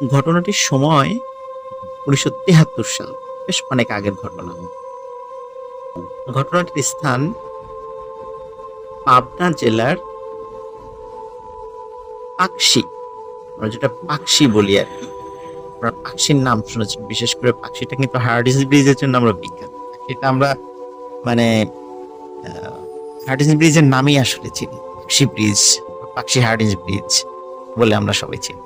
ঘটনাটির সময় ১৯৭৩ সাল, বেশ অনেক আগের ঘটনা। ঘটনাটির স্থান পাবনা জেলার পাকশি, আমরা যেটা পাকশি বলি আর কি। আমরা পাকশির নাম শুনেছি, বিশেষ করে পাকশিটা কিন্তু হার্ডিঞ্জ ব্রিজের জন্য আমরা বিখ্যাত। সেটা আমরা মানে হার্ডিঞ্জ ব্রিজের নামই আসলে চিনি, Pakshi bridge, Pakshi Hardinge bridge বলে আমরা সবাই চিনি।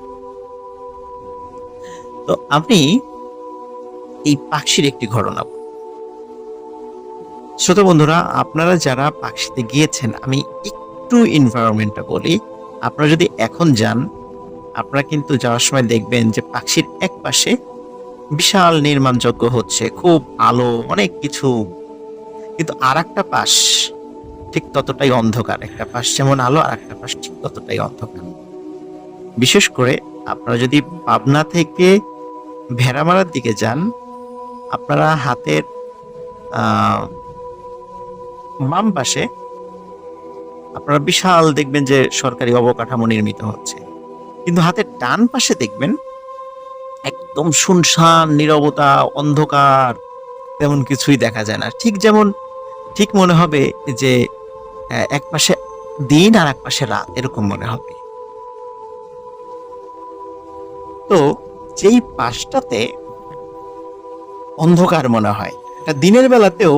তো আমি এই পাকশির একটি ঘটনা, শ্রোতা বন্ধুরা, আপনারা যারা পাকশিতে গিয়েছেন, আমি একটু এনভায়রনমেন্টটা বলি। আপনারা যদি এখন যান, আপনারা কিন্তু যাওয়ার সময় দেখবেন যে পাকশির এক পাশে বিশাল নির্মাণযজ্ঞ হচ্ছে, খুব আলো, অনেক কিছু। কিন্তু আর একটা পাশ ঠিক ততটাই অন্ধকার। একটা পাশ যেমন আলো, আর একটা পাশ ঠিক ততটাই অন্ধকার। বিশেষ করে আপনারা যদি পাবনা থেকে ভেড়ামারার দিকে যান, আপনারা হাতের বাম পাশে আপনারা বিশাল দেখবেন যে সরকারি অবকাঠামো নির্মিত হচ্ছে, কিন্তু হাতের ডান পাশে দেখবেন একদম শুনশান নীরবতা, অন্ধকার, তেমন কিছুই দেখা যায় না। ঠিক মনে হবে যে এক পাশে দিন আর এক পাশে রাত, এরকম মনে হবে। তো যেই পাশটাতে অন্ধকার মনে হয়, দিনের বেলাতেও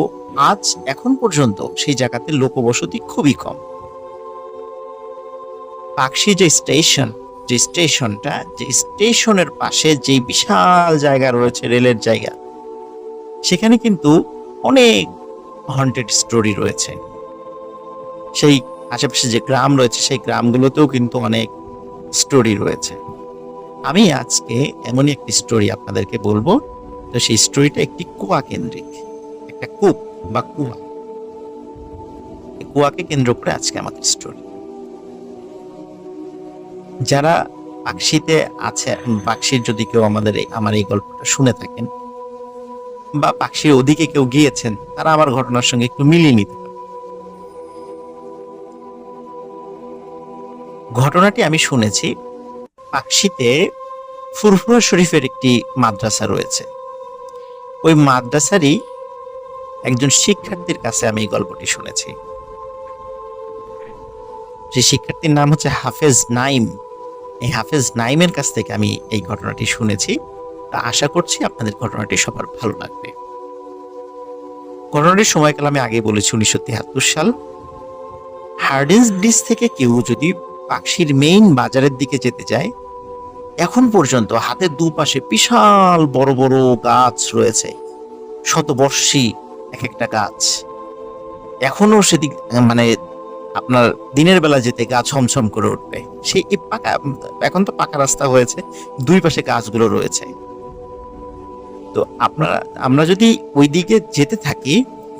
আজ এখন পর্যন্ত সেই জায়গাতে লোকবসতি খুবই কম। পাকশি যে স্টেশনের পাশে যে বিশাল জায়গা রয়েছে, রেলের জায়গা, সেখানে কিন্তু অনেক হন্টেড স্টোরি রয়েছে। সেই আশেপাশে যে গ্রাম রয়েছে, সেই গ্রামগুলোতেও কিন্তু অনেক স্টোরি রয়েছে। আমি আজকে এমনই একটি স্টোরি আপনাদেরকে বলবো। তো সেই স্টোরিটা একটি কুয়া কেন্দ্রিক, একটা কূপ বা কুয়াকে কেন্দ্র করে আজকে আমাদের স্টোরি। যারা পাকশিতে আছে, পাকশির যদি কেউ আমার এই গল্পটা শুনে থাকেন, বা পাকশির ওদিকে কেউ গিয়েছেন, তারা আমার ঘটনার সঙ্গে একটু মিলিয়ে নিতে পারে। ঘটনাটি আমি শুনেছি পাকশিতে ফুরফুরা শরীফের একটি মাদ্রাসা রয়েছে। ওই মাদ্রাসারই একজন শিক্ষার্থীর কাছে আমি এই গল্পটি শুনেছি। যে শিক্ষার্থীর নাম হচ্ছে হাফেজ নাইম। এই হাফেজ নাইমের কাছ থেকে আমি এই ঘটনাটি শুনেছি। তা আশা করছি আপনাদের ঘটনাটি সবার ভালো লাগবে। ঘটনাটির সময়কাল আমি আগে বলেছি, ১৯৭৩ সাল। হার্ডিঞ্জ ব্রিজ থেকে কেউ যদি পাকশির মেইন বাজারের দিকে যেতে যায়, এখন পর্যন্ত হাতের দুপাশে বিশাল বড় বড় গাছ রয়েছে, শতবর্ষী এক একটা গাছ। এখনো সেদিক মানে আপনার দিনের বেলা যেতে গা ছমছম করে উঠবে। সেই পাকা, এখন তো পাকা রাস্তা হয়েছে, দুই পাশে গাছগুলো রয়েছে। তো আমরা যদি ওই দিকে যেতে থাকি,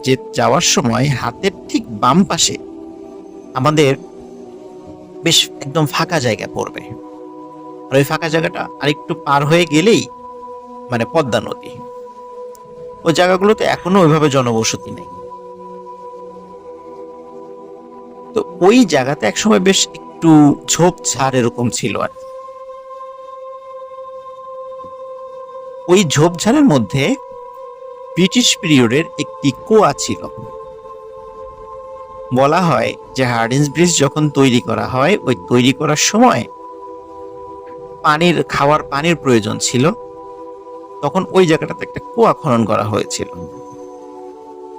যে যাওয়ার সময় হাতের ঠিক বাম পাশে আমাদের বেশ একদম ফাঁকা জায়গা পড়বে। আর ওই ফাঁকা জায়গাটা আরেকটু পার হয়ে গেলেই মানে পদ্মা নদী। ওই জায়গাগুলোতে এখনো ওইভাবে জনবসতি নেই। তো ওই জায়গাতে একসময় বেশ একটু ঝোপঝাড় এরকম ছিল। আর ওই ঝোপঝাড়ের মধ্যে ব্রিটিশ পিরিয়ডের একটি কুয়া ছিল। বলা হয় যে হার্ডিঞ্জ ব্রিজ যখন তৈরি করা হয়, ওই তৈরি করার সময় খাওয়ার পানির প্রয়োজন ছিল, তখন ওই জায়গাটাতে একটা কুয়া খনন করা হয়েছিল।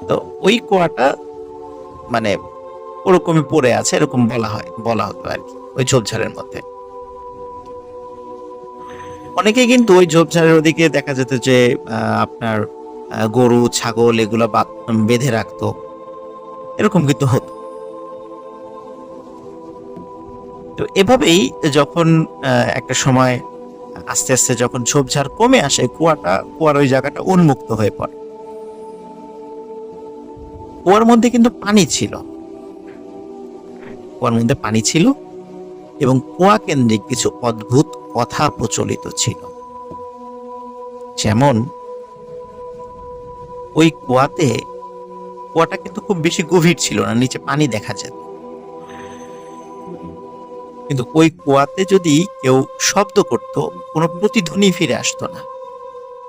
তো ওই কুয়াটা মানে ওরকমই পড়ে আছে, এরকম বলা হতো আর কি, ওই ঝোপঝাড়ের মধ্যে। অনেকে কিন্তু ওই ঝোপঝাড়ের ওদিকে দেখা যেত যে আপনার গরু ছাগল এগুলো বেঁধে রাখতো, এরকম কিন্তু হতো। তো এভাবেই যখন একটা সময় আস্তে আস্তে যখন ঝোপঝাড় কমে আসে, কুয়ার ওই জায়গাটা উন্মুক্ত হয়ে পড়ে। কুয়ার মধ্যে কিন্তু পানি ছিল, এবং কুয়া কেন্দ্রিক কিছু অদ্ভুত কথা প্রচলিত ছিল। যেমন ওই কুয়াটা কিন্তু খুব বেশি গভীর ছিল না, নিচে পানি দেখা যেত। কিন্তু ওই কুয়াতে যদি কেউ শব্দ করত, কোনো প্রতিধ্বনি ফিরে আসতো না।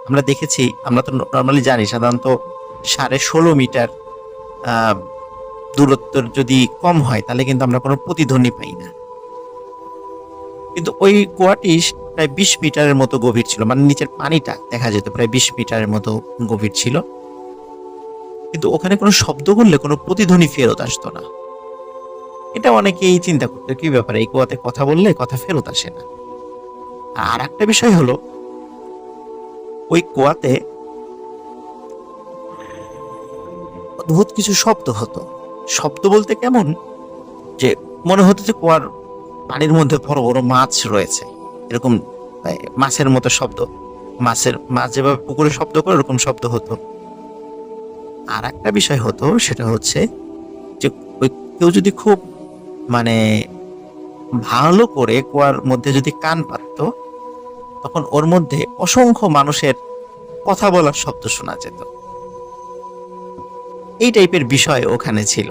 আমরা দেখেছি, আমরা তো নর্মালি জানি সাধারণত 16.5 মিটার দূরত্ব যদি কম হয় তাহলে কিন্তু আমরা কোনো প্রতিধ্বনি পাই না। কিন্তু ওই কুয়াটি প্রায় 20 মিটারের মতো গভীর ছিল, মানে নিচের পানিটা দেখা যেত প্রায় 20 মিটারের মতো গভীর ছিল, কিন্তু ওখানে কোনো শব্দ করলে কোনো প্রতিধ্বনি ফেরত আসতো না। এটা অনেকেই চিন্তা করতো কি ব্যাপারে, এই কুয়াতে কথা বললে কথা ফেরত আসে না। আর একটা বিষয় হলো, ওই কুয়াতে অদ্ভুত কিছু শব্দ হতো। শব্দ বলতে কেমন, যে মনে হতো যে কুয়ার পানির মধ্যে বড় বড় মাছ রয়েছে, এরকম মাছের মতো শব্দ, মাছ যেভাবে পুকুরে শব্দ করে এরকম শব্দ হতো। আর একটা বিষয় হতো, সেটা হচ্ছে যে ওই কেউ যদি খুব মানে ভালো করে কুয়ার মধ্যে যদি কান পাততো, তখন ওর মধ্যে অসংখ্য মানুষের কথা বলার শব্দ শোনা যেত। এই টাইপের বিষয় ওখানে ছিল।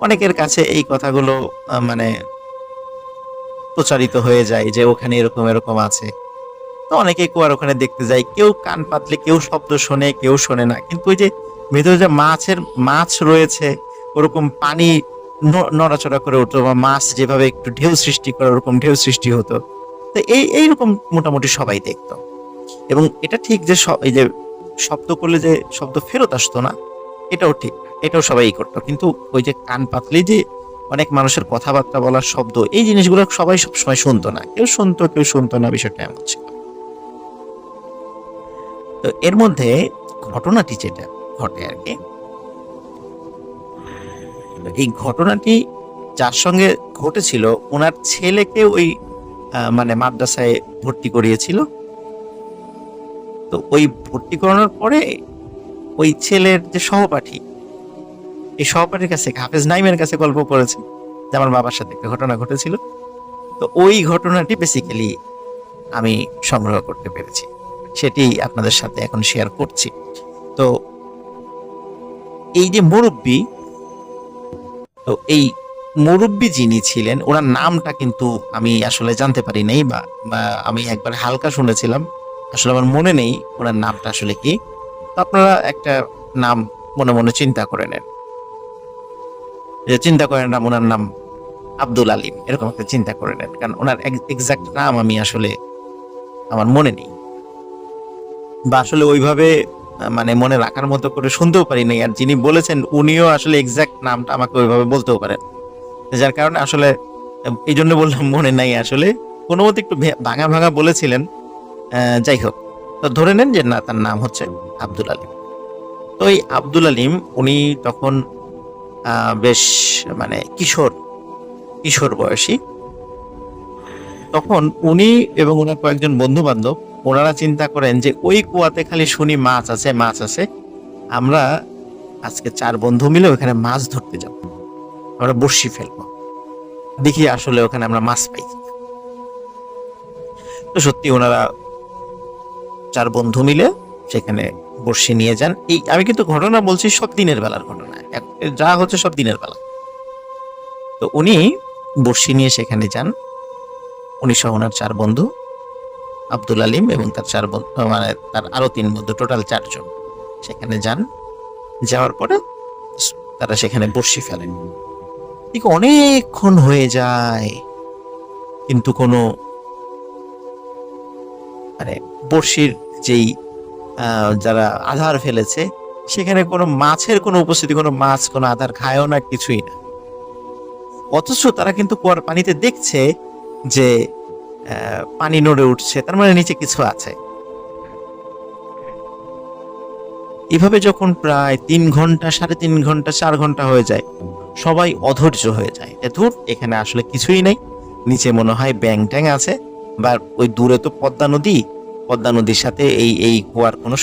অনেকের কাছে এই কথাগুলো মানে প্রচারিত হয়ে যায় যে ওখানে এরকম এরকম আছে। তো অনেকে কুয়ার ওখানে দেখতে যায়, কেউ কান পাতলে কেউ শব্দ শোনে, কেউ শোনে না। কিন্তু ওই যে ভেতরে যে মাছ রয়েছে, ওরকম পানি নড়াচড়া করে উঠতো, বা মাছ যেভাবে একটু ঢেউ সৃষ্টি করে ওরকম ঢেউ সৃষ্টি হতো। তো এইরকম মোটামুটি সবাই দেখতো। এবং এটা ঠিক যে এই যে শব্দ করলে যে শব্দ ফেরত আসতো না, এটাও ঠিক, এটাও সবাই করতো। কিন্তু ওই যে কান পাতলেই যে অনেক মানুষের কথাবার্তা বলার শব্দ, এই জিনিসগুলো সবাই সবসময় শুনতো না, কেউ শুনতো কেউ শুনতো না, বিষয়টা এমন ছিল। তো এর মধ্যে ঘটনাটি যেটা ঘটে আর কি, এই ঘটনাটি যার সঙ্গে ঘটেছিল ওনার ছেলেকে ওই মানে মাদ্রাসায় ভর্তি করিয়েছিল। তো ওই ভর্তি করানোর পরে ওই ছেলের যে সহপাঠী, এই সহপাঠীর কাছে হাফেজ নাইমের কাছে গল্প করেছে যে আমার বাবার সাথে একটা ঘটনা ঘটেছিল। তো ওই ঘটনাটি বেসিক্যালি আমি সংগ্রহ করতে পেরেছি, সেটি আপনাদের সাথে এখন শেয়ার করছি। তো এই যে মুরব্বী, তো এই মুরব্বী যিনি ছিলেন, ওনার নামটা কিন্তু আমি আসলে জানতে পারি নাই, বা আমি একবার হালকা শুনেছিলাম, আসলে আমার মনে নেই ওনার নামটা আসলে কি। তো আপনারা একটা নাম মনে মনে চিন্তা করে নেন, যে চিন্তা করেন নাম, ওনার নাম আব্দুল আলিম, এরকম একটা চিন্তা করে নেন, কারণ ওনার এক্সাক্ট নাম আমি আসলে আমার মনে নেই, বা আসলে ওইভাবে মানে মনে রাখার মতো করে শুনতেও পারি নাই। আর যিনি বলেছেন উনিও আসলে এক্সাক্ট নামটা আমাকে ওইভাবে বলতেও পারেন, যার কারণে আসলে এই জন্য বললাম মনে নাই। আসলে কোনো মতে একটু ভাঙা ভাঙা বলেছিলেন। যাই হোক, তো ধরে নেন যে না, তার নাম হচ্ছে আব্দুল আলিম। তো এই আব্দুল আলিম উনি তখন বেশ মানে কিশোর বয়সী। তখন উনি এবং ওনার কয়েকজন বন্ধু বান্ধব, ওনারা চিন্তা করেন যে ওই কুয়াতে খালি শুনি মাছ আছে, আমরা আজকে 4 বন্ধু মিলে ওখানে মাছ ধরতে যাব, আমরা বড়শি ফেলবো, দেখি আসলে ওখানে আমরা মাছ পাই। তো সত্যি ওনারা 4 বন্ধু মিলে সেখানে বড়শি নিয়ে যান। এই আমি কিন্তু ঘটনা বলছি সব দিনের বেলার ঘটনা, যা হচ্ছে সব দিনের বেলা। তো উনি বড়শি নিয়ে সেখানে যান, উনি সহ ওনার 4 বন্ধু, আব্দুল আলিম এবং তার 4 বন্ধু, মানে তার আরো 3 বন্ধু, টোটাল 4 জন সেখানে যান। যাওয়ার পরে তারা সেখানে বড়শি ফেলেন। ঠিক অনেকক্ষণ হয়ে যায়, কিন্তু কোনো মানে বড়শির যেই যারা আধার ফেলেছে সেখানে কোনো মাছের কোনো উপস্থিতি, কোনো মাছ কোনো আধার খায়ও না, কিছুই না। অথচ তারা কিন্তু কুয়ার পানিতে দেখছে যে পানি নড়ে উঠছে, তার মানে নিচে কিছু আছে। এভাবে যখন প্রায় 3 ঘন্টা, 3.5 ঘন্টা, 4 ঘন্টা হয়ে যায়, সবাই অধৈর্য হয়ে যায়, ধুর এখানে আসলে কিছুই নেই, নিচে মনে হয় ব্যাং ট্যাং আছে, বা ওই দূরে তো পদ্মা নদীর সাথে এই কুয়ার কোনো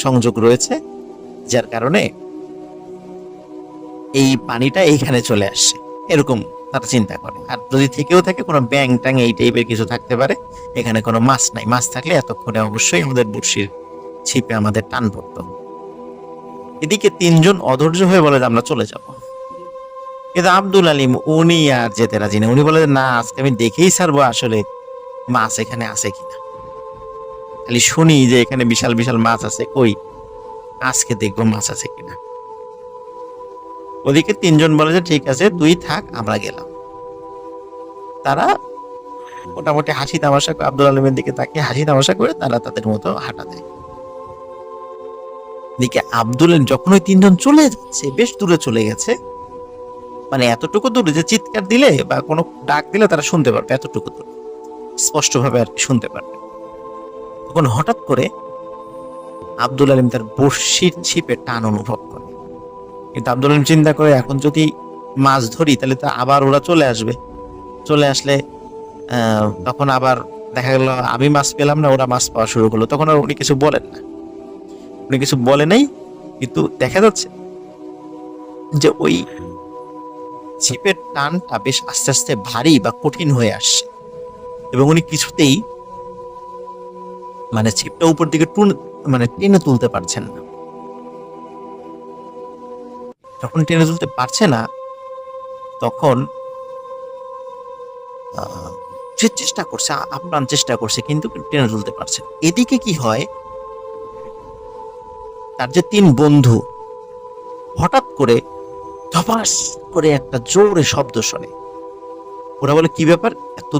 সংযোগ রয়েছে, যার কারণে এই পানিটা এইখানে চলে আসছে, এরকম তারা চিন্তা করে। আর যদি থেকেও থাকে কোনো ব্যাং ট্যাং এই টাইপের কিছু থাকতে পারে, এখানে কোনো মাছ নাই, মাছ থাকলে এতক্ষণে অবশ্যই আমাদের বড়শির ছিপে আমাদের টান পড়তো। এদিকে 3 জন অধৈর্য হয়ে বলে যে আমরা চলে যাব। কিন্তু আব্দুল আলিম উনি আর যেতে রাজি না। উনি বলে যে, না আজকে আমি দেখেই ছাড়বো আসলে মাছ এখানে আছে কিনা। খালি শুনি যে এখানে বিশাল বিশাল মাছ আছে, কই আজকে দেখবো মাছ আছে কিনা। ওদিকে তিনজন বলে যে ঠিক আছে তুই থাক, আমরা গেলাম। তারা মোটামুটি হাসি তামাশা করে, আব্দুল আলমের দিকে তাকিয়ে হাসি তামাশা করে তারা তাদের মতো হাঁটা দেয়। দিকে আব্দুল আলিম যখন ওই তিনজন চলে যাচ্ছে, বেশ দূরে চলে গেছে, মানে এতটুকু দূরে যে চিৎকার দিলে বা কোনো ডাক দিলে তারা শুনতে পারবে, এতটুকু দূরে স্পষ্টভাবে আর কি শুনতে পারবে। তখন হঠাৎ করে আব্দুল আলিম তার বড়শির ছিপে টান অনুভব করে। কিন্তু আব্দুল আলিম চিন্তা করে, এখন যদি মাছ ধরি তাহলে তো আবার ওরা চলে আসবে, চলে আসলে তখন আবার দেখা গেল আমি মাছ পেলাম না, ওরা মাছ পাওয়া শুরু করলো। তখন আর উনি কিছু বলেন না, উনি কিছু বলে নাই। কিন্তু দেখা যাচ্ছে যে ওই ছিপের টানটা বেশ আস্তে আস্তে ভারী বা কঠিন হয়ে আসছে, এবং উনি কিছুতেই মানে ছিপটা উপর দিকে মানে টেনে তুলতে পারছেন না। যখন টেনে তুলতে পারছে না, তখন সে চেষ্টা করছে, আপ্রাণ চেষ্টা করছে, কিন্তু টেনে তুলতে পারছে না। এদিকে কি হয়, তার যে তিন বন্ধু হঠাৎ করে ধপাস করে একটা জোরে শব্দ শোনে। ওরা বলে কি ব্যাপার, এত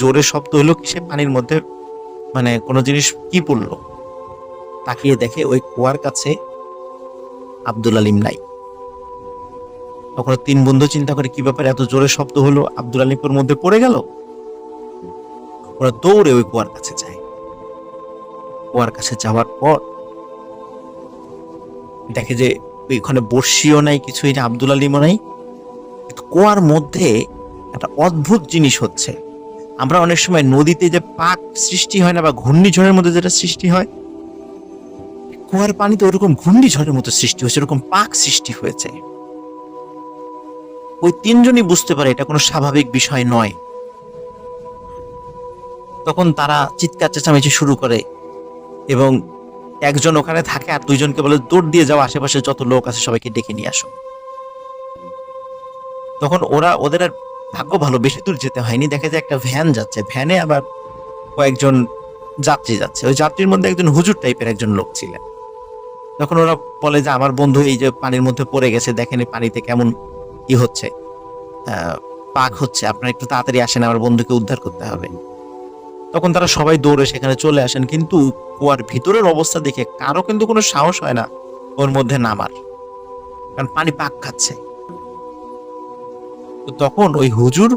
জোরে শব্দ হলো কিসে, পানির মধ্যে মানে কোনো জিনিস কি পড়লো। তাকিয়ে দেখে ওই কুয়ার কাছে আব্দুল আলিম নাই। তখন তিন বন্ধু চিন্তা করে কি ব্যাপার, এত জোরে শব্দ হলো, আব্দুল আলিমের মধ্যে পড়ে গেল। ওরা দৌড়ে ওই কুয়ার কাছে যায়। কুয়ার কাছে যাওয়ার পর দেখে যে ওইখানে বর্ষিও নাই, কিছুই না, আব্দুল আলিমও নাই। কুয়ার মধ্যে একটা অদ্ভুত জিনিস হচ্ছে। আমরা অনেক সময় নদীতে যে পাক সৃষ্টি হয় না, বা ঘূর্ণিঝড়ের মধ্যে যেটা সৃষ্টি হয়, কুয়ার পানিতে ওরকম ঘূর্ণিঝড়ের মতো সৃষ্টি হয়েছে, ওরকম পাক সৃষ্টি হয়েছে। ওই তিনজনই বুঝতে পারে এটা কোনো স্বাভাবিক বিষয় নয়। তখন তারা চিৎকার চেঁচামেচি শুরু করে, এবং একজন ওখানে থাকে আর দুইজনকে বলে দৌড় দিয়ে যাও, আশেপাশে যত লোক আছে সবাইকে ডেকে নিয়ে আসো। তখন ওদের আর ভাগ্য ভালো, বেশি দূর যেতে হয়নি। দেখে যে একটা ভ্যান যাচ্ছে, ভ্যানে আবার কয়েকজন যাত্রী যাচ্ছে। ওই যাত্রীর মধ্যে একজন হুজুর টাইপের একজন লোক ছিলেন। তখন ওরা বলে যে আমার বন্ধু এই যে পানির মধ্যে পড়ে গেছে, দেখেন এই পানিতে কেমন ই হচ্ছে, পাক হচ্ছে, আপনারা একটু তাড়াতাড়ি আসেন, আমার বন্ধুকে উদ্ধার করতে হবে। তখন তারা সবাই দৌড়ে সেখানে চলে আসেন, কিন্তু কুয়ার ভিতরের অবস্থা দেখে কারো কিন্তু কোনো সাহস হয় না ওর মধ্যে নামার, কারণ পানি পাক খাচ্ছে। তো তখন ওই হুজুর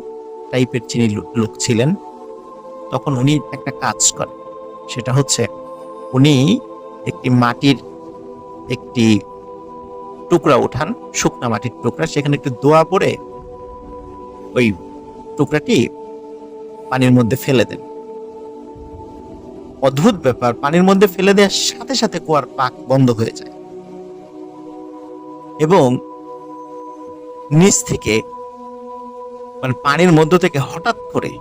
টাইপের যিনি লোক ছিলেন, তখন উনি একটা কাজ করেন, সেটা হচ্ছে উনি একটি মাটির একটি টুকরা উঠান, শুকনা মাটির টুকরা, সেখানে একটু দোয়া পড়ে ওই টুকরাটি পানির মধ্যে ফেলে দেন। অদ্ভুত ব্যাপার, পানির মধ্যে ফেলে দেওয়ার সাথে সাথে কুয়ার পাক বন্ধ হয়ে যায়, এবং নিচ থেকে মানে পানির মধ্য থেকে হঠাৎ করে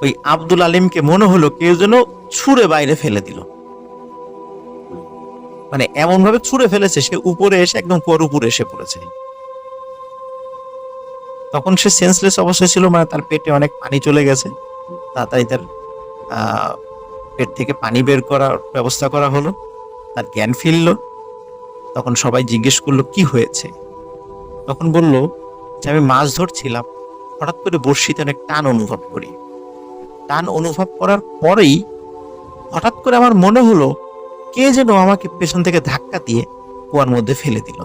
ওই আব্দুল আলিমকে মনে হলো কেউ যেন ছুঁড়ে বাইরে ফেলে দিল। মানে এমন ভাবে ছুঁড়ে ফেলেছে, সে উপরে এসে একদম কুয়ার উপরে এসে পড়েছে। তখন সে সেন্সলেস অবস্থায় ছিল, মানে তার পেটে অনেক পানি চলে গেছে। তাড়াতাড়ি তার পেট থেকে পানি বের করার ব্যবস্থা করা হলো, তার জ্ঞান ফিরল। তখন সবাই জিজ্ঞেস করলো কি হয়েছে। তখন বলল যে আমি মাছ ধরছিলাম, হঠাৎ করে বড়শিতে অনেক টান অনুভব করি। টান অনুভব করার পরেই হঠাৎ করে আমার মনে হলো কে যেন আমাকে পেছন থেকে ধাক্কা দিয়ে কুয়ার মধ্যে ফেলে দিল,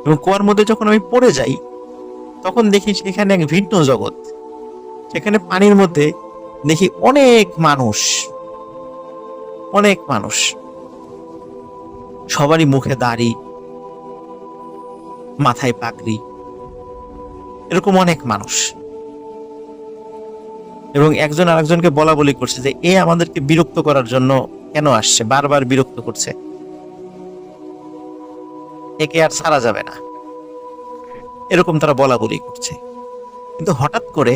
এবং কুয়ার মধ্যে যখন আমি পড়ে যাই তখন দেখি সেখানে এক ভিন্ন জগৎ। সেখানে পানির মধ্যে দেখি অনেক মানুষ, অনেক মানুষ, সবারই মুখে দাড়ি, মাথায় পাগড়ি, এরকম অনেক মানুষ। এবং একজন আরেকজনকে বলা বলি করছে যে এ আমাদেরকে বিরক্ত করার জন্য কেন আসছে, বারবার বিরক্ত করছে, একে আর ছাড়া যাবে না, এরকম তারা বলা বলি করছে। কিন্তু হঠাৎ করে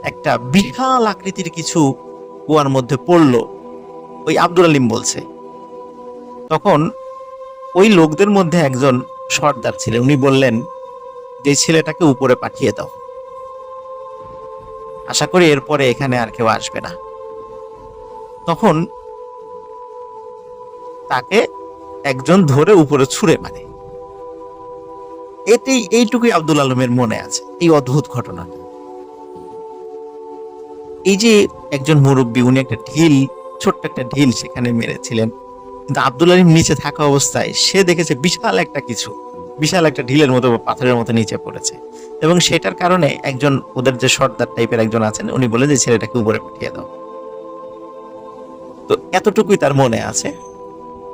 একটা বিশাল আকৃতির কিছু কুয়ার মধ্যে পড়লো, ওই আব্দুল আলিম বলছে। তখন ওই লোকদের মধ্যে একজন সর্দার ছিলেন, উনি বললেন যে ছেলেটাকে উপরে পাঠিয়ে দাও, আশা করি এরপরে এখানে আর কেউ আসবে না। তখন তাকে একজন ধরে উপরে ছুঁড়ে মারে। এইটুকুই আব্দুল আলমের মনে আছে, এই অদ্ভুত ঘটনাটা। এই যে একজন মুরব্বী, উনি একটা ছোট্ট একটা ঢিল সেখানে মেরেছিলেন, কিন্তু আব্দুল আলিম নিচে থাকা অবস্থায় সে দেখেছে বিশাল একটা ঢিলের মতো বা পাথরের মতো নিচে পড়েছে, এবং সেটার কারণে একজন ওদের যে সর্দার টাইপের একজন আছেন, উনি বলে যে ছেলেটাকে উপরে পাঠিয়ে দাও। তো এতটুকুই তার মনে আছে।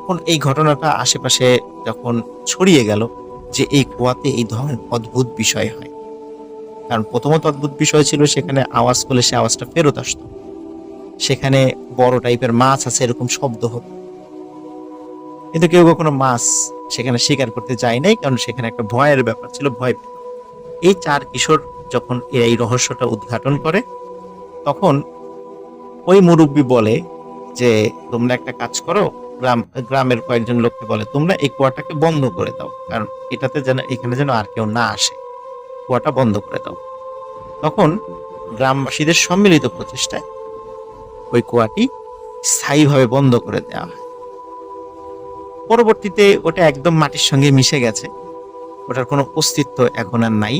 এখন এই ঘটনাটা আশেপাশে যখন ছড়িয়ে গেল যে এই কুয়াতে এই ধরনের অদ্ভুত বিষয় হয়, কারণ প্রথমত অদ্ভুত বিষয় ছিল সেখানে আওয়াজ করলে সে আওয়াজটা ফেরত আসতো, সেখানে বড় টাইপের মাছ আছে এরকম শব্দ হতো, কিন্তু কেউ কখনো মাছ সেখানে শিকার করতে যায় নাই, কারণ সেখানে একটা ভয়ের ব্যাপার ছিল, ভয় পেত। এই 4 কিশোর যখন এই রহস্যটা উদ্ঘাটন করে, তখন ওই মুরব্বী বলে যে তোমরা একটা কাজ করো, গ্রামের কয়েকজন লোককে বলে তোমরা এই কুয়াটাকে বন্ধ করে দাও, কারণ এখানে যেন আর কেউ না আসে, কুয়াটা বন্ধ করে দাও। তখন গ্রামবাসীদের সম্মিলিত প্রচেষ্টায় ওই কুয়াটি স্থায়ীভাবে বন্ধ করে দেওয়া হয়। পরবর্তীতে ওটা একদম মাটির সঙ্গে মিশে গেছে, ওটার কোনো অস্তিত্ব এখন আর নাই।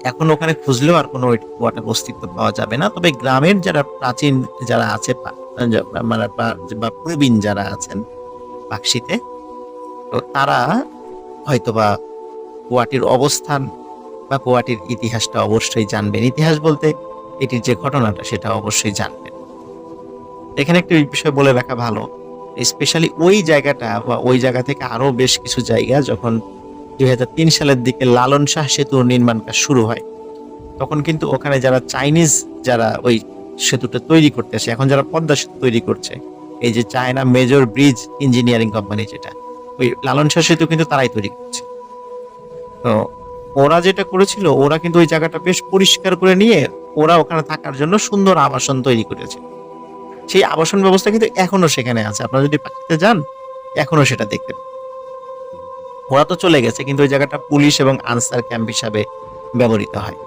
এখন ওখানে খুঁজলেও আর কোনো ওই কুয়াটার অস্তিত্ব পাওয়া যাবে না। তবে গ্রামের যারা প্রাচীন যারা আছে বা প্রবীণ যারা আছেন পাকশিতে, তো তারা হয়তোবা কুয়াটির অবস্থান বা কুয়াটির ইতিহাসটা অবশ্যই জানবেন। ইতিহাস বলতে এটির যে ঘটনাটা সেটা অবশ্যই জানবেন। এখানে একটা বিষয় বলে রাখা ভালো, স্পেশালি ওই জায়গাটা বা ওই জায়গা থেকে আরো বেশ কিছু জায়গা, যখন 2003 সালের দিকে লালন শাহ সেতুর নির্মাণ কাজ শুরু হয়, তখন কিন্তু ওখানে যারা চাইনিজ যারা ওই সেতুটা তৈরি করতে আসে, এখন যারা পদ্মা সেতু তৈরি করছে, এই যে China major bridge engineering company, যেটা ওই লালন শাহ সেতু কিন্তু তারাই তৈরি করছে। তো ওরা যেটা করেছিল, ওরা কিন্তু ওই জায়গাটা বেশ পরিষ্কার করে নিয়ে ওরা ওখানে থাকার জন্য সুন্দর আবাসন তৈরি করেছে। সেই আবাসন ব্যবস্থা কিন্তু এখনো সেখানে আছে, আপনারা যদি পাখিতে যান এখনো সেটা দেখতে পাবেন। ওরা তো চলে গেছে, কিন্তু ওই জায়গাটা পুলিশ এবং আনসার ক্যাম্প হিসাবে ব্যবহৃত হয়।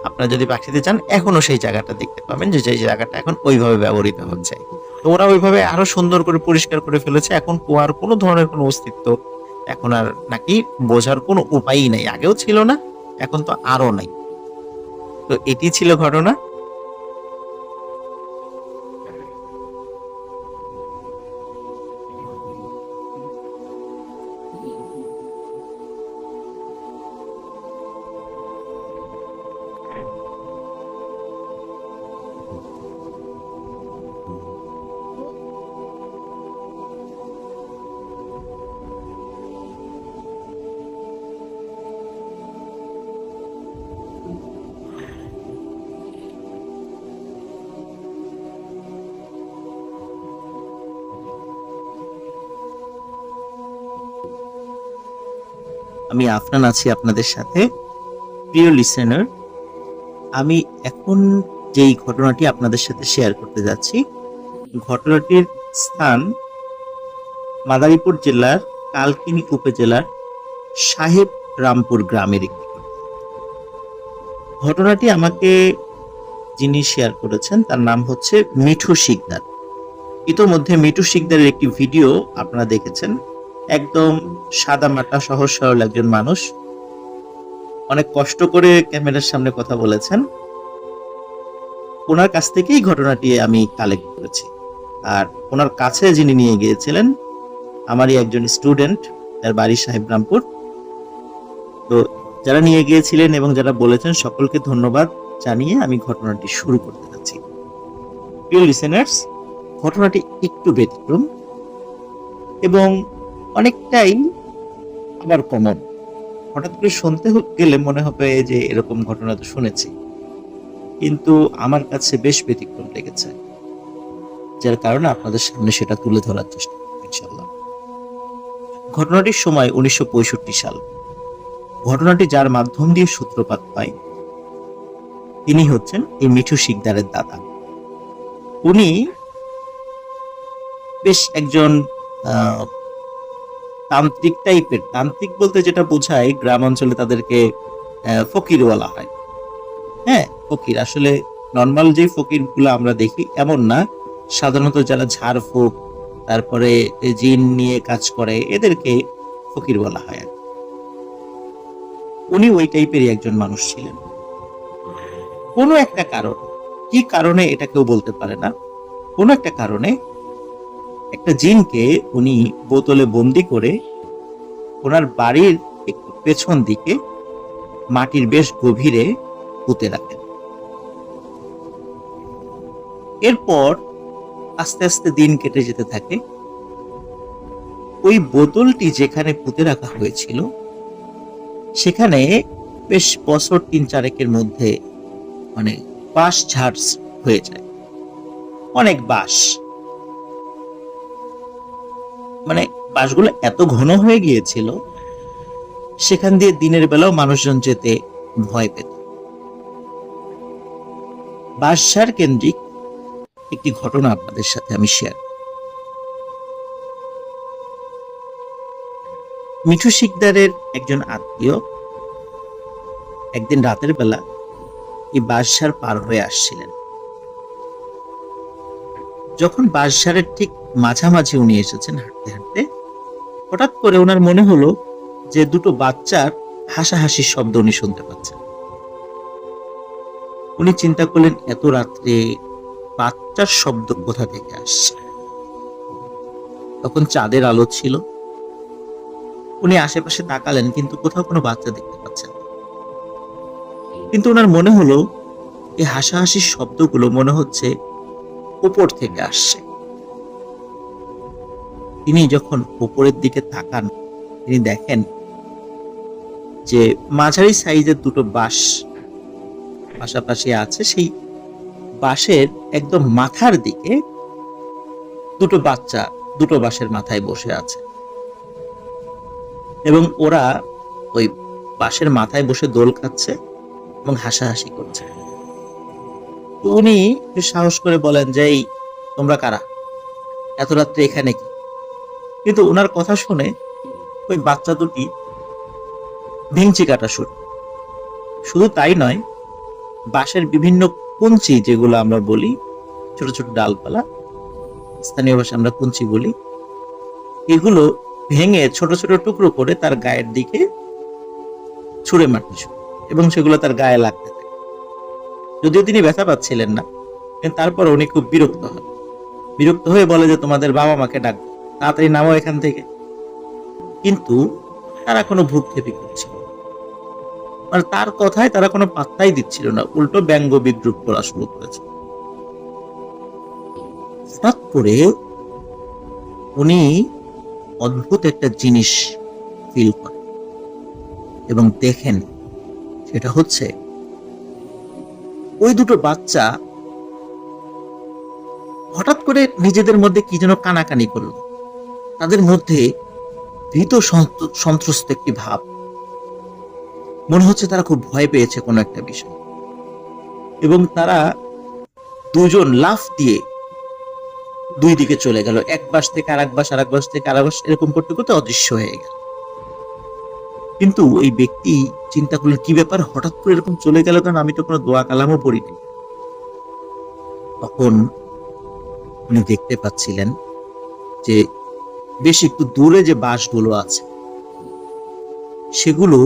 আপনারা যদি পাখিতে যান এখনো সেই জায়গাটা দেখতে পাবেন, যে জায়গাটা এখন ওইভাবে ব্যবহৃত হচ্ছে। তো ওরা ওইভাবে আরো সুন্দর করে পরিষ্কার করে ফেলেছে, এখন কুয়ার কোনো ধরনের কোনো অস্তিত্ব এখন আর নাকি বোঝার কোনো উপায়ই নাই। আগেও ছিল না, এখন তো আরো নাই। তো এটি ছিল ঘটনা। আমি আফরান আছি আপনাদের সাথে। প্রিয় লিসেনার, আমি এখন যেই ঘটনাটি আপনাদের সাথে শেয়ার করতে যাচ্ছি, ঘটনাটির স্থান মাদারীপুর জেলার কালকিনি উপজেলার সাহেব রামপুর গ্রামের একটি ঘটনাটি আমাকে যিনি শেয়ার করেছেন তার নাম হচ্ছে মিঠু শিকদার। ইতোমধ্যে মিঠু শিকদারের একটি ভিডিও আপনারা দেখেছেন। একদম সাদা মাটা সহজ সরল একজন মানুষ, অনেক কষ্ট করে ক্যামেরার সামনে কথা বলেছেন। ওনার কাছ থেকেই ঘটনাটি আমি কালেক্ট করেছি। আর ওনার কাছে যিনি নিয়ে গিয়েছিলেন আমারই একজন স্টুডেন্ট, তার বাড়ি সাহেব রামপুর। তো যারা নিয়ে গিয়েছিলেন এবং যারা বলেছেন সকলকে ধন্যবাদ জানিয়ে আমি ঘটনাটি শুরু করতে যাচ্ছি। প্রিয় লিসেনার্স, ঘটনাটি একটু ব্যতিক্রম এবং অনেকটাই আবার কমন। হঠাৎ করে শুনতে গেলে মনে হবে যে এরকম ঘটনা তো শুনেছি, কিন্তু আমার কাছে বেশ ব্যতিক্রম লেগেছে, যার কারণে আপনাদের সামনে সেটা তুলে ধরার চেষ্টা করব ইনশাআল্লাহ। ঘটনাটির সময় 1965 সাল। ঘটনাটি যার মাধ্যম দিয়ে সূত্রপাত পায় তিনি হচ্ছেন এই মিঠু শিকদারের দাদা। উনি বেশ একজন তান্ত্রিক টাইপের, তান্ত্রিক বলতে যেটা বোঝায় গ্রাম অঞ্চলে তাদেরকে ফকির বলা হয়। হ্যাঁ, ফকির আসলে নর্মাল যে ফকির গুলো আমরা দেখি এমন না, সাধারণত যারা ঝাড়ফুঁক তারপরে জিন নিয়ে কাজ করে এদেরকে ফকির বলা হয়। উনি ওই টাইপেরই একজন মানুষ ছিলেন। কোনো একটা কারণ, কি কারণে এটা কেউ বলতে পারে না, কোনো একটা কারণে একটা জিনকে উনি বোতলে বন্দি করে ওনার বাড়ির একটু পেছন দিকে মাটির বেশ গভীরে পুঁতে রাখেন। এরপর আস্তে আস্তে দিন কেটে যেতে থাকে। ওই বোতলটি যেখানে পুঁতে রাখা হয়েছিল সেখানে বেশ বছর ৩-৪ মধ্যে মানে বাঁশ ঝাড় হয়ে যায়, অনেক বাঁশ, মানে বাঁশগুলো এত ঘন হয়ে গিয়েছিল সেখান দিয়ে দিনের বেলাও মানুষজন যেতে ভয় পেত। বাঁশঝাড় কেন্দ্রিক একটি ঘটনা আপনাদের সাথে আমি শেয়ার। মিঠু শিকদারের একজন আত্মীয় একদিন রাতের বেলা এই বাঁশঝাড় পার হয়ে আসছিলেন। যখন বাঁশঝাড়ের ঠিক মাঝামাঝি উনি এসেছেন হাঁটতে হাঁটতে, হঠাৎ করে ওনার মনে হলো যে দুটো বাচ্চার হাসাহাসির শব্দ উনি শুনতে পাচ্ছেন। উনি চিন্তা করলেন এত রাত্রে বাচ্চার শব্দ কোথা থেকে আসছে। তখন চাঁদের আলো ছিল, উনি আশেপাশে তাকালেন কিন্তু কোথাও কোনো বাচ্চা দেখতে পাচ্ছেন না। কিন্তু ওনার মনে হলো এই হাসাহাসির শব্দগুলো মনে হচ্ছে উপর থেকে আসছে। তিনি যখন উপরের দিকে তাকান তিনি দেখেন যে মাঝারি সাইজের দুটো বাঁশ পাশাপাশি আছে, সেই বাঁশের একদম মাথার দিকে দুটো বাচ্চা দুটো বাঁশের মাথায় বসে আছে এবং ওরা ওই বাঁশের মাথায় বসে দোল খাচ্ছে এবং হাসাহাসি করছে। তো উনি সাহস করে বলেন যে এই তোমরা কারা, এত রাত্রে এখানে কি? কিন্তু ওনার কথা শুনে ওই বাচ্চা দুটি ভেঙচি কাটা শুধু তাই নয়, বাঁশের বিভিন্ন কুঞ্চি যেগুলো আমরা বলি, ছোট ছোট ডালপালা, স্থানীয় ভাষায় আমরা কুঞ্চি বলি, এগুলো ভেঙে ছোট ছোট টুকরো করে তার গায়ের দিকে ছুঁড়ে মারতে শুরু এবং সেগুলো তার গায়ে লাগতে থাকে। যদিও তিনি ব্যথা পাচ্ছিলেন না, কিন্তু তারপর উনি খুব বিরক্ত হয়ে বলে যে তোমাদের বাবা মাকে ডাক, তাড়াতাড়ি নামো এখান থেকে। কিন্তু তারা কোনো ভ্রুক্ষেপই করছিল না, মানে তার কথায় তারা কোনো পাত্তাই দিচ্ছিল না, উল্টো ব্যঙ্গ বিদ্রুপ করা শুরু করেছে। হঠাৎ করে উনি অদ্ভুত একটা জিনিস ফিল করেন এবং দেখেন সেটা হচ্ছে ওই দুটো বাচ্চা হঠাৎ করে নিজেদের মধ্যে কি যেন কানাকানি করলো। তাদের মধ্যে ভীত সন্ত্রস্ত একটি ভাব, মনে হচ্ছে তারা খুব ভয় পেয়েছে কোনো একটা বিষয়, এবং তারা দুজন লাফ দিয়ে দুই দিকে চলে গেল, এক বাস থেকে আরেক বাস, আরেক বাস থেকে আরেক বাস, এরকম করতে করতে অদৃশ্য হয়ে গেল। কিন্তু ওই ব্যক্তি চিন্তা করলেন কি ব্যাপার, হঠাৎ করে এরকম চলে গেল, কারণ আমি তো কোনো দোয়া কালামও পড়িনি। তখন উনি দেখতে পাচ্ছিলেন যে বেশ একটু দূরে যে বাঁশগুলো আছে সেগুলো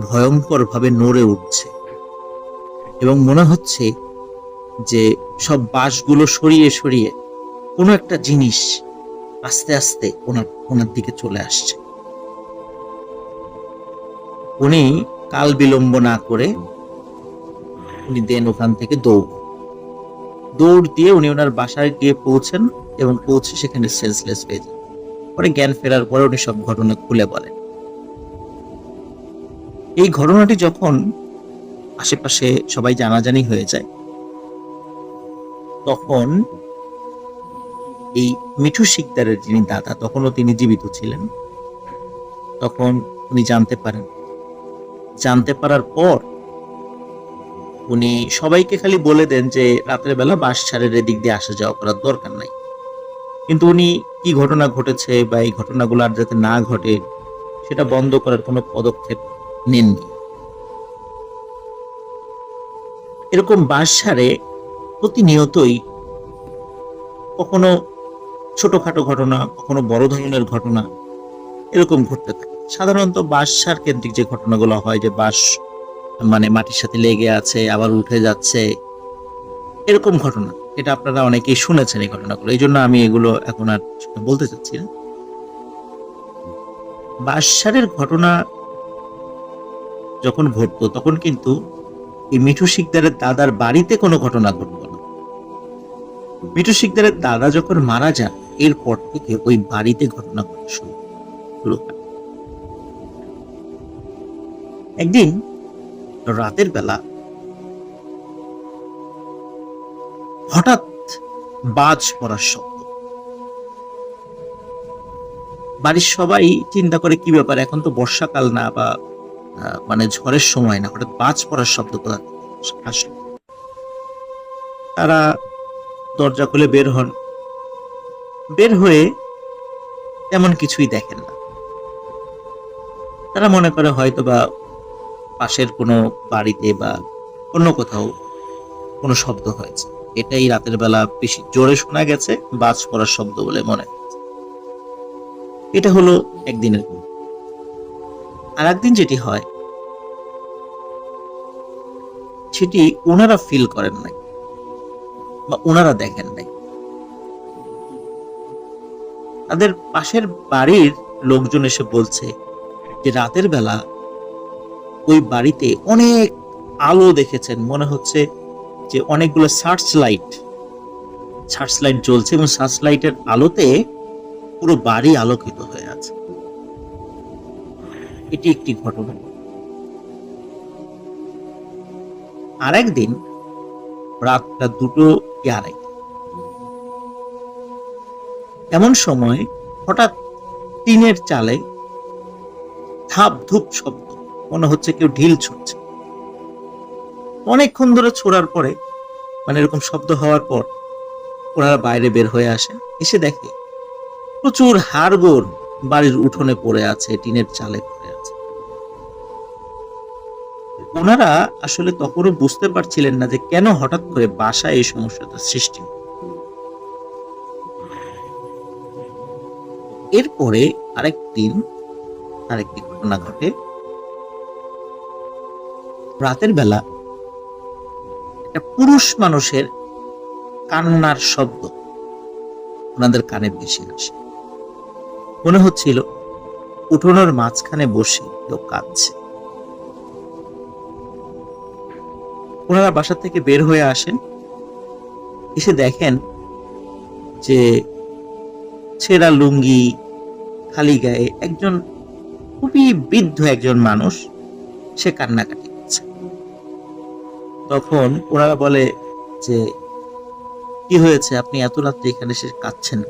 ভয়ঙ্কর ভাবে নড়ে উঠছে এবং মনে হচ্ছে যে সব বাঁশগুলো সরিয়ে সরিয়ে কোনো একটা জিনিস আস্তে আস্তে ওনার দিকে চলে আসছে। উনি কাল বিলম্ব না করে উনি দেন ওখান থেকে দৌড় দিয়ে উনি ওনার বাসায় গিয়ে পৌঁছেন এবং পৌঁছে সেখানে সেন্সলেস হয়ে যান। পরে জ্ঞান ফেরার পরে উনি সব ঘটনা খুলে বলেন। এই ঘটনাটি যখন আশেপাশে সবাই জানাজানি হয়ে যায়, তখন এই মিঠু শিকদারের যিনি দাদা, তখনও তিনি জীবিত ছিলেন, তখন উনি জানতে পারার পর উনি সবাইকে খালি বলে দেন যে রাতের বেলা বাঁশঝাড়ের এদিক দিয়ে আসা যাওয়া করার দরকার নাই। কিন্তু উনি কি ঘটনা ঘটেছে বা এই ঘটনাগুলো আর যাতে না ঘটে সেটা বন্ধ করার কোনো পদক্ষেপ নেননি। এরকম বাঁশঝাড়ে প্রতিনিয়তই কখনো ছোটখাটো ঘটনা, কখনো বড় ধরনের ঘটনা এরকম ঘটতে থাকে। সাধারণত বাঁশঝাড় কেন্দ্রিক যে ঘটনাগুলো হয়, যে বাঁশ মানে মাটির সাথে লেগে আছে আবার উঠে যাচ্ছে, এরকম ঘটনা, এটা আপনারা অনেকেই শুনেছেন এই ঘটনাগুলো, এই জন্য আমি এগুলো এখন আর বলতে চাচ্ছি না। বাঁশঝাড়ের ঘটনা যখন ঘটতো তখন কিন্তু এই মিঠু শিকদারের দাদার বাড়িতে কোনো ঘটনা ঘটতো না। মিঠু শিকদারের দাদা যখন মারা যান এরপর থেকে ওই বাড়িতে ঘটনা ঘটা শুরু হয়। একদিন রাতের বেলা হঠাৎ বাজ পড়ার শব্দ। বাড়ির সবাই চিন্তা করে কি ব্যাপার, এখন তো বর্ষাকাল না বা মানে ঝড়ের সময় না, হঠাৎ বাজ পড়ার শব্দ কোথা থেকে আসলো। তারা দরজা খুলে বের হন, বের হয়ে তেমন কিছুই দেখেন না। তারা মনে করে হয়তো বা পাশের কোনো বাড়িতে বা অন্য কোথাও কোনো শব্দ হয়েছে, এটাই রাতের বেলা বেশি জোরে শোনা গেছে, বাজ পড়ার শব্দ বলে মনে হয়েছে। এটা হলো একদিনের। আর একদিন যেটি হয় সেটি ওনারা ফিল করেন নাই বা ওনারা দেখেন নাই। তাদের পাশের বাড়ির লোকজন এসে বলছে যে রাতের বেলা ওই বাড়িতে অনেক আলো দেখেছেন, মনে হচ্ছে যে অনেকগুলো সার্চ লাইট জ্বলছে এবং সার্চ লাইটের আলোতে পুরো বাড়ি আলোকিত হয়ে আছে। এটি একটি ঘটনা। আর একদিন রাতটা 2:30 এমন সময় হঠাৎ টিনের চালে ধাপ ধুপ শব্দ, মনে হচ্ছে কেউ ঢিল ছুটছে। অনেকক্ষণ ধরে ছোড়ার পরে মানে এরকম শব্দ হওয়ার পর ওনারা বাইরে বের হয়ে আসে, এসে দেখে প্রচুর হাড়গোড় বাড়ির উঠোনে পড়ে আছে, টিনের চালে পড়ে আছে। ওনারা আসলে তখনও বুঝতে পারছিলেন না যে কেন হঠাৎ করে বাসায় এই সমস্যাটা সৃষ্টি। এরপরে আরেকটি ঘটনা ঘটে। রাতের বেলা একটা পুরুষ মানুষের কান্নার শব্দ ওনাদের কানে ভেসে আসে। মনে হচ্ছিল উঠোনের মাঝখানে বসে কেউ কাঁদছে। ওনারা বাসা থেকে বের হয়ে আসেন, এসে দেখেন যে ছেঁড়া লুঙ্গি, খালি গায়ে একজন খুবই বৃদ্ধ একজন মানুষ, সে কান্নাকাটি করছে। তখন ওনারা বলে যে কি হয়েছে, আপনি এত রাত্রে এখানে এসে কাঁদছেন?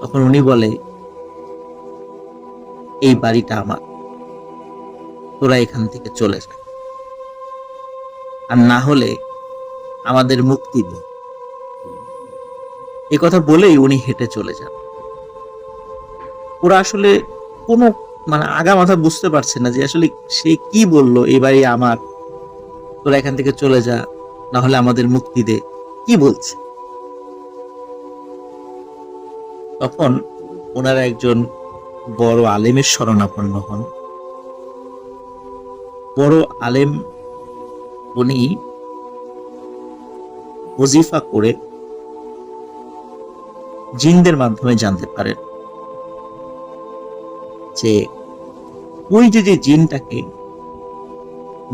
তখন উনি বলে, এই বাড়িটা আমার, তোরা এখান থেকে চলে যা, আর না হলে আমাদের মুক্তি দে। এ কথা বলেই উনি হেঁটে চলে যান। ওরা আসলে কোনো মানে আগা মাথা বুঝতে পারছে না যে আসলে সে কি বললো, এই বাড়ি আমার, তোরা এখান থেকে চলে যা, না হলে আমাদের মুক্তি দে, কি বলছে। তখন ওনারা একজন বড় আলেমের শরণাপন্ন হন। বড় আলেম উনি ওজিফা করে জিনদের মাধ্যমে জানতে পারেন যে ওই যে জিনটাকে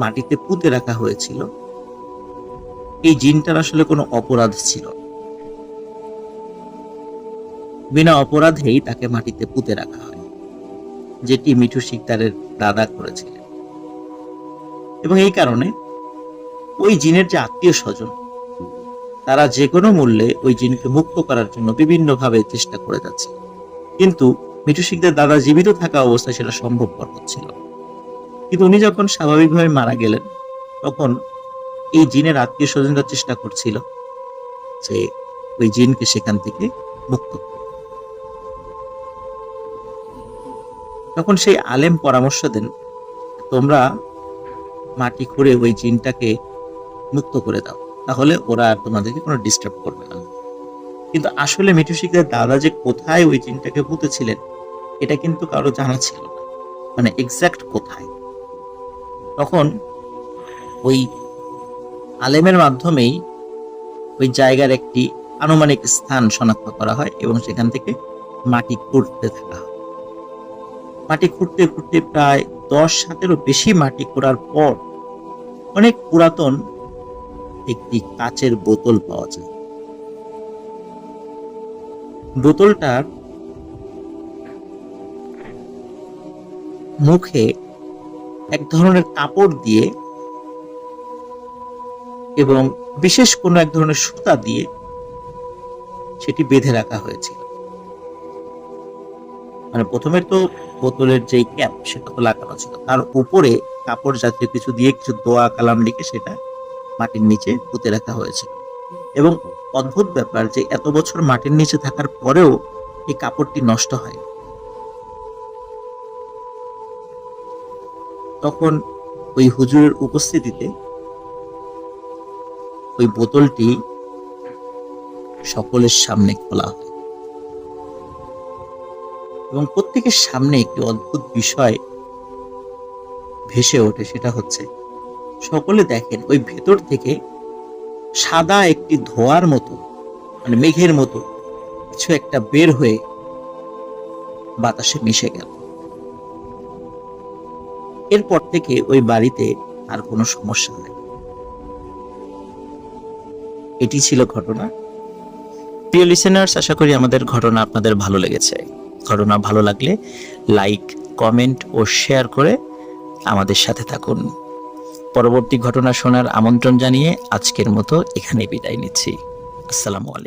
মাটিতে পুঁতে রাখা হয়েছিল, এই জিনটার আসলে কোনো অপরাধ ছিল, বিনা অপরাধেই তাকে মাটিতে পুঁতে রাখা হয়, যেটি মিঠু শিকদারের দাদা করেছিলেন। এবং এই কারণে ওই জিনের যে আত্মীয় স্বজন, তারা যে কোনো মূল্যে ওই জিনকে মুক্ত করার জন্য বিভিন্নভাবে চেষ্টা করে যাচ্ছে, কিন্তু মিঠু শিকদার দাদা জীবিত থাকা অবস্থায় সেটা সম্ভবপর হচ্ছিল। কিন্তু উনি যখন স্বাভাবিকভাবে মারা গেলেন, তখন এই জিনের আত্মীয় স্বজনরা চেষ্টা করছিল যে ওই জিনকে সেখান থেকে মুক্ত করে। তখন সেই আলেম পরামর্শ দেন, তোমরা মাটি খুঁড়ে ওই জিনটাকে মুক্ত করে দাও, তাহলে ওরা আর তোমাদেরকে কোনো ডিস্টার্ব করবে না। কিন্তু আসলে মিঠু শিকদার দাদা যে কোথায় ওই জিনটাকে পুঁতেছিলেন এটা কিন্তু কারো জানা ছিল না, মানে এক্সাক্ট কোথায়। তখন ওই আলেমের মাধ্যমেই ওই জায়গার একটি আনুমানিক স্থান শনাক্ত করা হয় এবং সেখান থেকে মাটি খুঁড়তে থাকা হয়। মাটি খুঁড়তে খুঁড়তে প্রায় 10 হাতেরও বেশি মাটি খোঁড়ার পর অনেক পুরাতন একটি কাচের বোতল পাওয়া যায়। বোতলটার মুখে এক ধরনের কাপড় দিয়ে এবং বিশেষ কোনো এক ধরনের সুতা দিয়ে সেটি বেঁধে রাখা হয়েছিল। মানে প্রথমে তো বোতলের যে ক্যাপ সেটা তো লাগানো ছিল, তার উপরে কাপড় জাতীয় কিছু দিয়ে কিছু দোয়া কালাম লিখে সেটা মাটির নিচে পুঁতে রাখা হয়েছিল। এবং অদ্ভুত ব্যাপার যে এত বছর মাটির নিচে থাকার পরেও এই কাপড়টি নষ্ট হয়। তখন ওই হুজুরের উপস্থিতিতে ওই বোতলটি সকলের সামনে খোলা হয় এবং প্রত্যেকের সামনে একটি অদ্ভুত বিষয় ভেসে ওঠে। সেটা হচ্ছে সকলে দেখেন ওই ভেতর থেকে সাদা একটি ধোঁয়ার মতো, মানে মেঘের মতো কিছু একটা বের হয়ে বাতাসে মিশে গেল। এরপর থেকে ওই বাড়িতে আর কোনো সমস্যা নেই। এটি ছিল ঘটনা। প্রিয় লিসেনার্স, আশা করি আমাদের ঘটনা আপনাদের ভালো লেগেছে। ঘটনা ভালো লাগলে লাইক, কমেন্ট ও শেয়ার করে আমাদের সাথে থাকুন। পরবর্তী ঘটনা শোনার আমন্ত্রণ জানিয়ে আজকের মতো এখানে বিদায় নিচ্ছি। আসসালামু আলাইকুম।